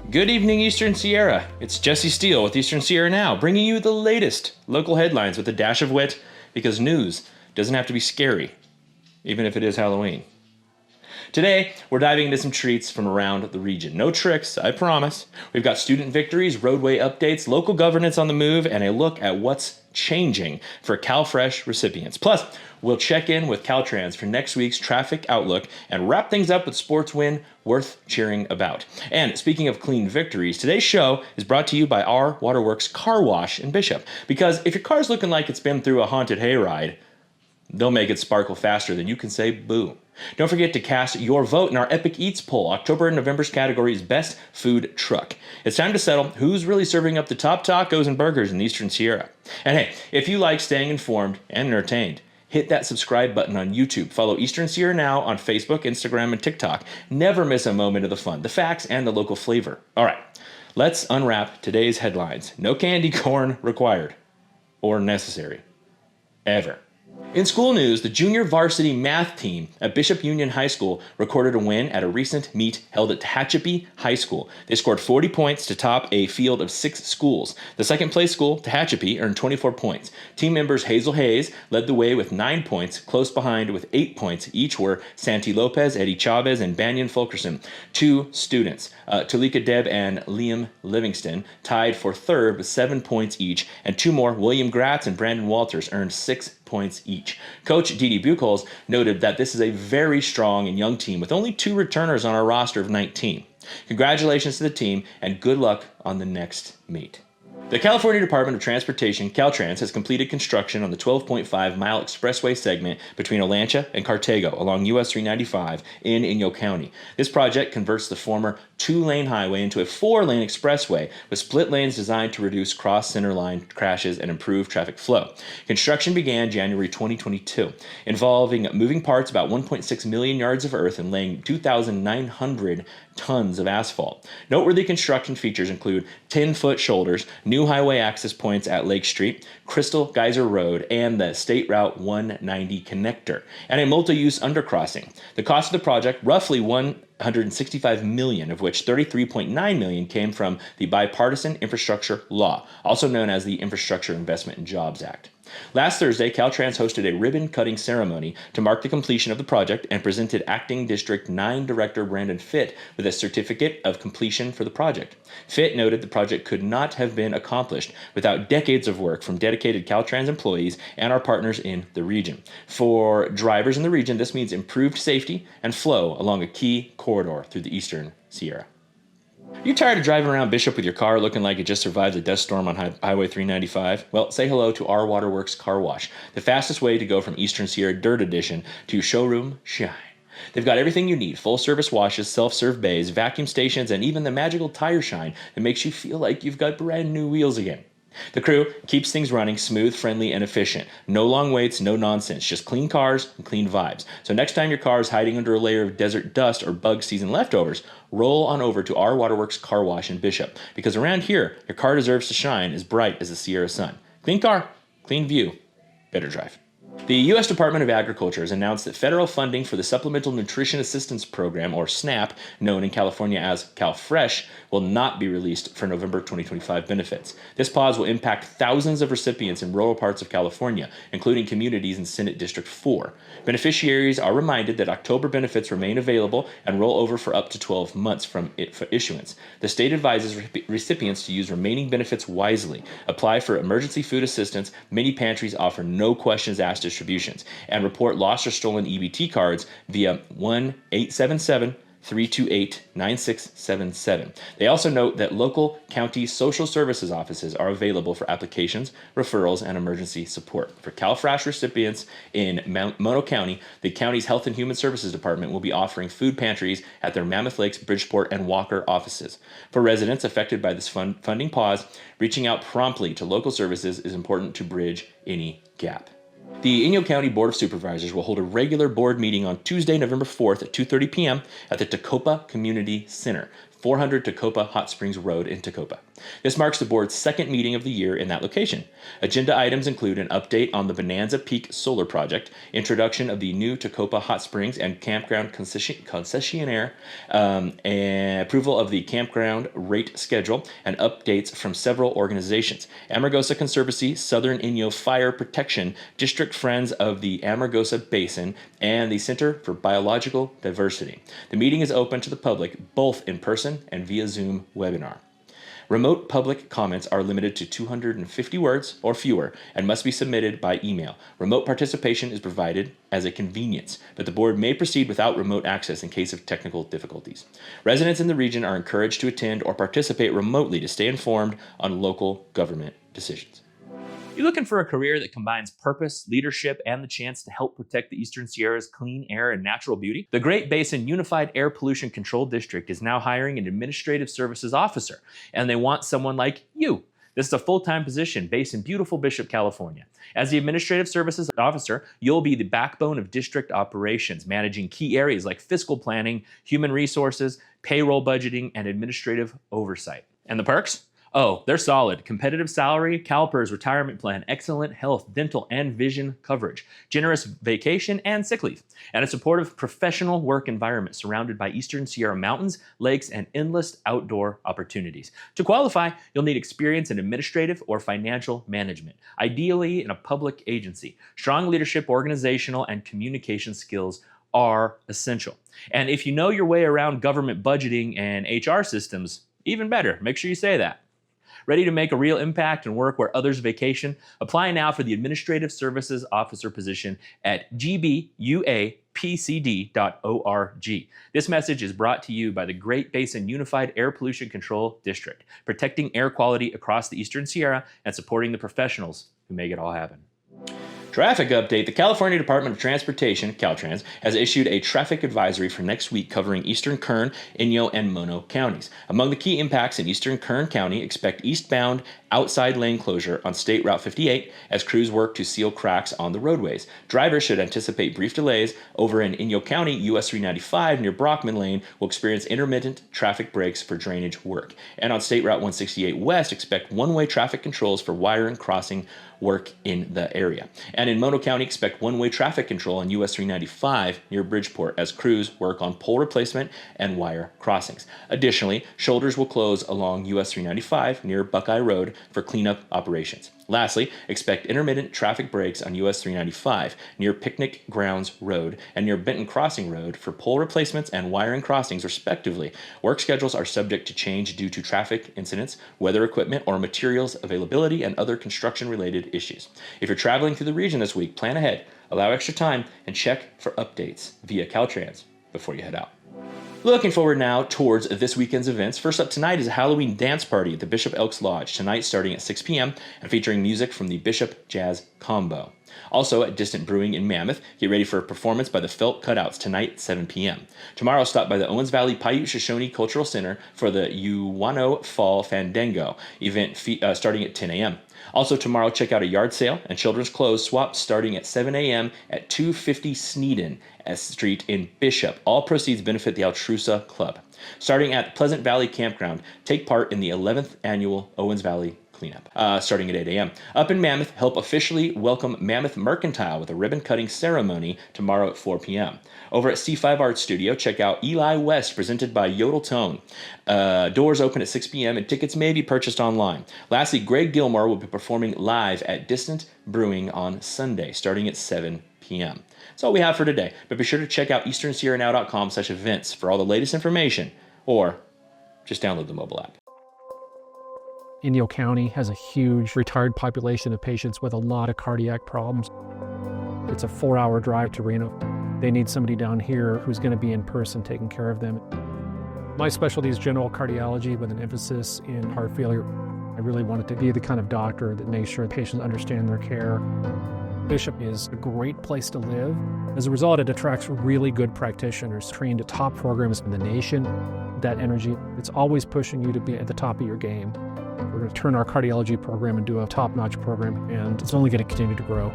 Good evening, Eastern Sierra. It's Jesse Steele with Eastern Sierra Now, bringing you the latest local headlines with a dash of wit, because news doesn't have to be scary, even if it is Halloween. Today, we're diving into some treats from around the region. No tricks, I promise. We've got student victories, roadway updates, local governance on the move, and a look at what's changing for CalFresh recipients. Plus, we'll check in with Caltrans for next week's traffic outlook and wrap things up with sports win worth cheering about. And speaking of clean victories, today's show is brought to you by our Waterworks Car Wash in Bishop. Because if your car's looking like it's been through a haunted hayride, they'll make it sparkle faster than you can say boo. Don't forget to cast your vote in our Epic Eats poll. October and November's category is Best Food Truck. It's time to settle who's really serving up the top tacos and burgers in the Eastern Sierra. And hey, if you like staying informed and entertained, hit that subscribe button on YouTube. Follow Eastern Sierra Now on Facebook, Instagram, and TikTok. Never miss a moment of the fun, the facts, and the local flavor. All right, let's unwrap today's headlines. No candy corn required or necessary. Ever. In school news, the junior varsity math team at Bishop Union High School recorded a win at a recent meet held at Tehachapi High School. They scored 40 points to top a field of 6 schools. The second place school, Tehachapi, earned 24 points. Team members Hazel Hayes led the way with 9 points. Close behind with 8 points each were Santi Lopez, Eddie Chavez, and Banyan Fulkerson. 2 students, Talika Deb and Liam Livingston, tied for third with 7 points each, and 2 more, William Gratz and Brandon Walters, earned 6 points each. Coach Dee Buchholz noted that this is a very strong and young team with only 2 returners on our roster of 19. Congratulations to the team and good luck on the next meet. The California Department of Transportation, Caltrans, has completed construction on the 12.5-mile expressway segment between Olancha and Cartago along US 395 in Inyo County. This project converts the former 2-lane highway into a 4-lane expressway with split lanes designed to reduce cross-center line crashes and improve traffic flow. Construction began January 2022, involving moving parts about 1.6 million yards of earth and laying 2,900 tons of asphalt. Noteworthy construction features include 10-foot shoulders, new highway access points at Lake Street, Crystal Geyser Road, and the State Route 190 connector, and a multi-use undercrossing. The cost of the project, roughly $165 million, of which $33.9 million came from the Bipartisan Infrastructure Law, also known as the Infrastructure Investment and Jobs Act. Last Thursday, Caltrans hosted a ribbon-cutting ceremony to mark the completion of the project and presented Acting District 9 Director Brandon Fitt with a certificate of completion for the project. Fitt noted the project could not have been accomplished without decades of work from dedicated Caltrans employees and our partners in the region. For drivers in the region, this means improved safety and flow along a key corridor through the Eastern Sierra. You tired of driving around Bishop with your car looking like it just survived a dust storm on Highway 395? Well, say hello to our Waterworks Car Wash, the fastest way to go from Eastern Sierra Dirt Edition to showroom shine. They've got everything you need: full-service washes, self-serve bays, vacuum stations, and even the magical tire shine that makes you feel like you've got brand new wheels again. The crew keeps things running smooth, friendly, and efficient. No long waits, no nonsense, just clean cars and clean vibes. So next time your car is hiding under a layer of desert dust or bug season leftovers, roll on over to our Waterworks Car Wash in Bishop, because around here, your car deserves to shine as bright as the Sierra sun. Clean car, clean view, better drive. The U.S. Department of Agriculture has announced that federal funding for the Supplemental Nutrition Assistance Program, or SNAP, known in California as CalFresh, will not be released for November 2025 benefits. This pause will impact thousands of recipients in rural parts of California, including communities in Senate District 4. Beneficiaries are reminded that October benefits remain available and roll over for up to 12 months from issuance. The state advises recipients to use remaining benefits wisely. Apply for emergency food assistance. Many pantries offer no questions asked distributions, and report lost or stolen EBT cards via 1-877-328-9677. They also note that local county social services offices are available for applications, referrals, and emergency support. For CalFresh recipients in Mono County, the county's Health and Human Services Department will be offering food pantries at their Mammoth Lakes, Bridgeport, and Walker offices. For residents affected by this funding pause, reaching out promptly to local services is important to bridge any gap. The Inyo County Board of Supervisors will hold a regular board meeting on Tuesday, November 4th at 2:30 p.m. at the Tecopa Community Center, 400 Tecopa Hot Springs Road in Tecopa. This marks the board's second meeting of the year in that location. Agenda items include an update on the Bonanza Peak Solar Project, introduction of the new Tacopa Hot Springs and Campground concessionaire, and approval of the campground rate schedule, and updates from several organizations: Amargosa Conservancy, Southern Inyo Fire Protection, District Friends of the Amargosa Basin, and the Center for Biological Diversity. The meeting is open to the public, both in person and via Zoom webinar. Remote public comments are limited to 250 words or fewer and must be submitted by email. Remote participation is provided as a convenience, but the board may proceed without remote access in case of technical difficulties. Residents in the region are encouraged to attend or participate remotely to stay informed on local government decisions. You looking for a career that combines purpose, leadership, and the chance to help protect the Eastern Sierra's clean air and natural beauty? The Great Basin Unified Air Pollution Control District is now hiring an administrative services officer, and they want someone like you. This is a full-time position based in beautiful Bishop, California. As the administrative services officer, you'll be the backbone of district operations, managing key areas like fiscal planning, human resources, payroll budgeting, and administrative oversight. And the perks? Oh, they're solid. Competitive salary, CalPERS retirement plan, excellent health, dental, and vision coverage, generous vacation and sick leave, and a supportive professional work environment surrounded by Eastern Sierra mountains, lakes, and endless outdoor opportunities. To qualify, you'll need experience in administrative or financial management, ideally in a public agency. Strong leadership, organizational, and communication skills are essential. And if you know your way around government budgeting and HR systems, even better. Make sure you say that. Ready to make a real impact and work where others vacation? Apply now for the Administrative Services Officer position at gbuapcd.org. This message is brought to you by the Great Basin Unified Air Pollution Control District, protecting air quality across the Eastern Sierra and supporting the professionals who make it all happen. Traffic update. The California Department of Transportation, Caltrans, has issued a traffic advisory for next week covering eastern Kern, Inyo, and Mono counties. Among the key impacts in eastern Kern County, expect eastbound outside lane closure on State Route 58 as crews work to seal cracks on the roadways. Drivers should anticipate brief delays. Over in Inyo County, US 395 near Brockman Lane will experience intermittent traffic breaks for drainage work. And on State Route 168 West, expect one-way traffic controls for wire and crossing work in the area. And in Mono County, expect one-way traffic control on US 395 near Bridgeport as crews work on pole replacement and wire crossings. Additionally, shoulders will close along US 395 near Buckeye Road for cleanup operations. Lastly, expect intermittent traffic breaks on US 395 near Picnic Grounds Road and near Benton Crossing Road for pole replacements and wiring crossings, respectively. Work schedules are subject to change due to traffic incidents, weather equipment, or materials availability, and other construction-related issues. If you're traveling through the region this week, plan ahead, allow extra time, and check for updates via Caltrans before you head out. Looking forward now towards this weekend's events. First up tonight is a Halloween dance party at the Bishop Elks Lodge, tonight starting at 6 p.m. and featuring music from the Bishop Jazz Combo. Also at Distant Brewing in Mammoth, get ready for a performance by the Felt Cutouts tonight at 7 p.m. Tomorrow, stop by the Owens Valley Paiute Shoshone Cultural Center for the Uwano Fall Fandango event starting at 10 a.m. Also tomorrow, check out a yard sale and children's clothes swap starting at 7 a.m. at 250 Sneeden Street in Bishop. All proceeds benefit the Altrusa Club. Starting at Pleasant Valley Campground, take part in the 11th annual Owens Valley cleanup, starting at 8 a.m. Up in Mammoth, help officially welcome Mammoth Mercantile with a ribbon-cutting ceremony tomorrow at 4 p.m. Over at C5 Art Studio, check out Eli West, presented by Yodel Tone. Doors open at 6 p.m. and tickets may be purchased online. Lastly, Greg Gilmore will be performing live at Distant Brewing on Sunday, starting at 7 p.m. That's all we have for today, but be sure to check out easternsierranow.com/events for all the latest information, or just download the mobile app. Inyo County has a huge retired population of patients with a lot of cardiac problems. It's a 4-hour drive to Reno. They need somebody down here who's going to be in person taking care of them. My specialty is general cardiology with an emphasis in heart failure. I really wanted to be the kind of doctor that makes sure patients understand their care. Bishop is a great place to live. As a result, it attracts really good practitioners trained at top programs in the nation. That energy, it's always pushing you to be at the top of your game. We're going to turn our cardiology program into a top-notch program, and it's only going to continue to grow.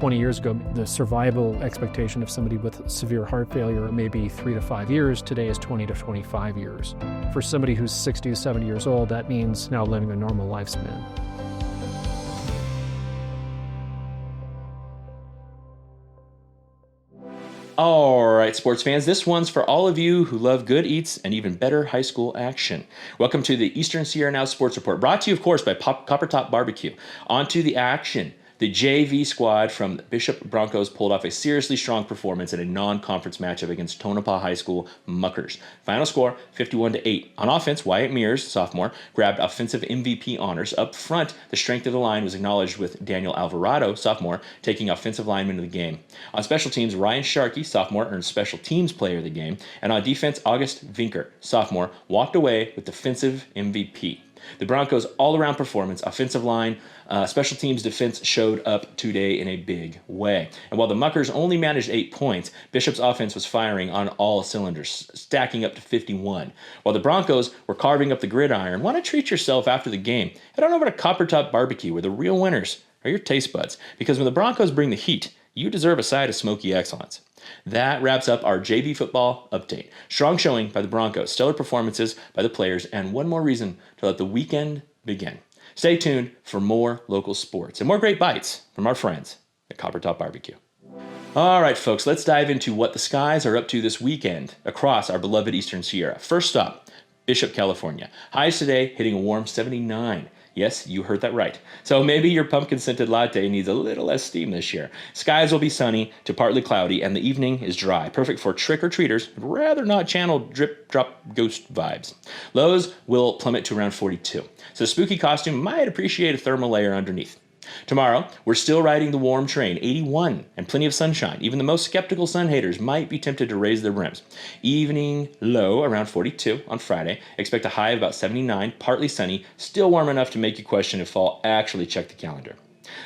20 years ago, the survival expectation of somebody with severe heart failure may be 3 to 5 years. Today is 20 to 25 years. For somebody who's 60 to 70 years old, that means now living a normal lifespan. All right, sports fans, this one's for all of you who love good eats and even better high school action. Welcome to the Eastern Sierra Now Sports Report, brought to you, of course, by Copper Top Barbecue. On to the action. The JV squad from the Bishop Broncos pulled off a seriously strong performance in a non-conference matchup against Tonopah High School Muckers. Final score, 51-8. On offense, Wyatt Mears, sophomore, grabbed offensive MVP honors. Up front, the strength of the line was acknowledged with Daniel Alvarado, sophomore, taking offensive lineman of the game. On special teams, Ryan Sharkey, sophomore, earned special teams player of the game. And on defense, August Vinker, sophomore, walked away with defensive MVP. The Broncos' all-around performance, offensive line, special teams defense showed up today in a big way. And while the Muckers only managed 8 points, Bishop's offense was firing on all cylinders, stacking up to 51. While the Broncos were carving up the gridiron, want to treat yourself after the game. Head on over to Copper Top Barbecue, where the real winners are your taste buds. Because when the Broncos bring the heat, you deserve a side of smoky excellence. That wraps up our JV football update. Strong showing by the Broncos, stellar performances by the players, and one more reason to let the weekend begin. Stay tuned for more local sports and more great bites from our friends at Copper Top Barbecue. All right, folks, let's dive into what the skies are up to this weekend across our beloved Eastern Sierra. First stop, Bishop, California. Highs today hitting a warm 79. Yes, you heard that right. So maybe your pumpkin-scented latte needs a little less steam this year. Skies will be sunny to partly cloudy, and the evening is dry, perfect for trick-or-treaters who'd rather not channel drip-drop ghost vibes. Lows will plummet to around 42, so the spooky costume might appreciate a thermal layer underneath. Tomorrow, we're still riding the warm train, 81, and plenty of sunshine. Even the most skeptical sun haters might be tempted to raise their brims. Evening low around 42 on Friday. Expect a high of about 79, partly sunny, still warm enough to make you question if fall actually checked the calendar.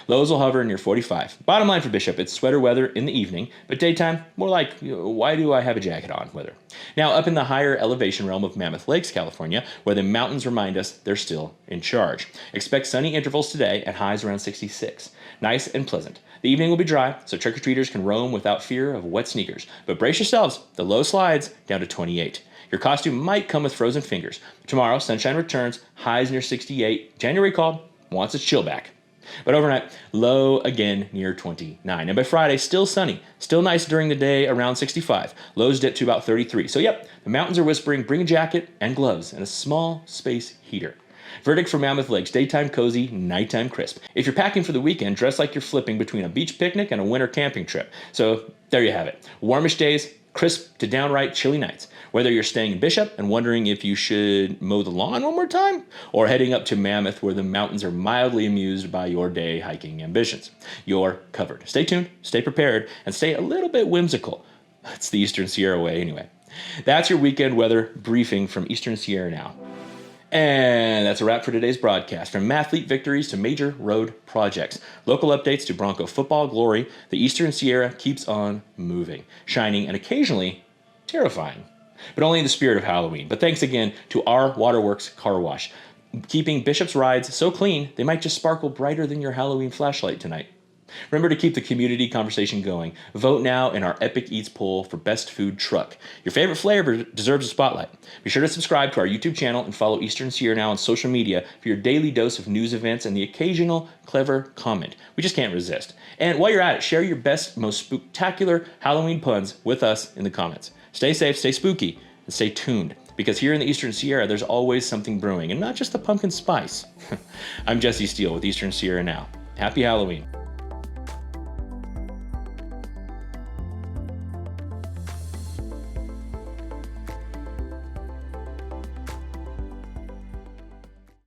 Lows will hover near 45. Bottom line for Bishop, it's sweater weather in the evening, but daytime, more like, why do I have a jacket on weather. Now, up in the higher elevation realm of Mammoth Lakes, California, where the mountains remind us they're still in charge. Expect sunny intervals today at highs around 66. Nice and pleasant. The evening will be dry, so trick-or-treaters can roam without fear of wet sneakers. But brace yourselves, the low slides down to 28. Your costume might come with frozen fingers. Tomorrow, sunshine returns, highs near 68. January called, wants its chill back. But overnight, low again near 29. And by Friday, still sunny. Still nice during the day, around 65. Lows dip to about 33. So yep, the mountains are whispering, bring a jacket and gloves and a small space heater. Verdict for Mammoth Lakes, daytime cozy, nighttime crisp. If you're packing for the weekend, dress like you're flipping between a beach picnic and a winter camping trip. So there you have it. Warmish days, crisp to downright chilly nights. Whether you're staying in Bishop and wondering if you should mow the lawn one more time, or heading up to Mammoth where the mountains are mildly amused by your day hiking ambitions, you're covered. Stay tuned, stay prepared, and stay a little bit whimsical. It's the Eastern Sierra way anyway. That's your weekend weather briefing from Eastern Sierra Now. And that's a wrap for today's broadcast. From mathlete victories to major road projects, local updates to Bronco football glory, the Eastern Sierra keeps on moving, shining, and occasionally terrifying. But only in the spirit of Halloween. But thanks again to our Waterworks Car Wash, keeping Bishop's rides so clean they might just sparkle brighter than your Halloween flashlight tonight. Remember to keep the community conversation going. Vote now in our Epic Eats poll for best food truck. Your favorite flavor deserves a spotlight. Be sure to subscribe to our YouTube channel and follow Eastern Sierra Now on social media for your daily dose of news events and the occasional clever comment. We just can't resist. And while you're at it, share your best, most spooktacular Halloween puns with us in the comments. Stay safe, stay spooky, and stay tuned. Because here in the Eastern Sierra, there's always something brewing, and not just the pumpkin spice. I'm Jesse Steele with Eastern Sierra Now. Happy Halloween.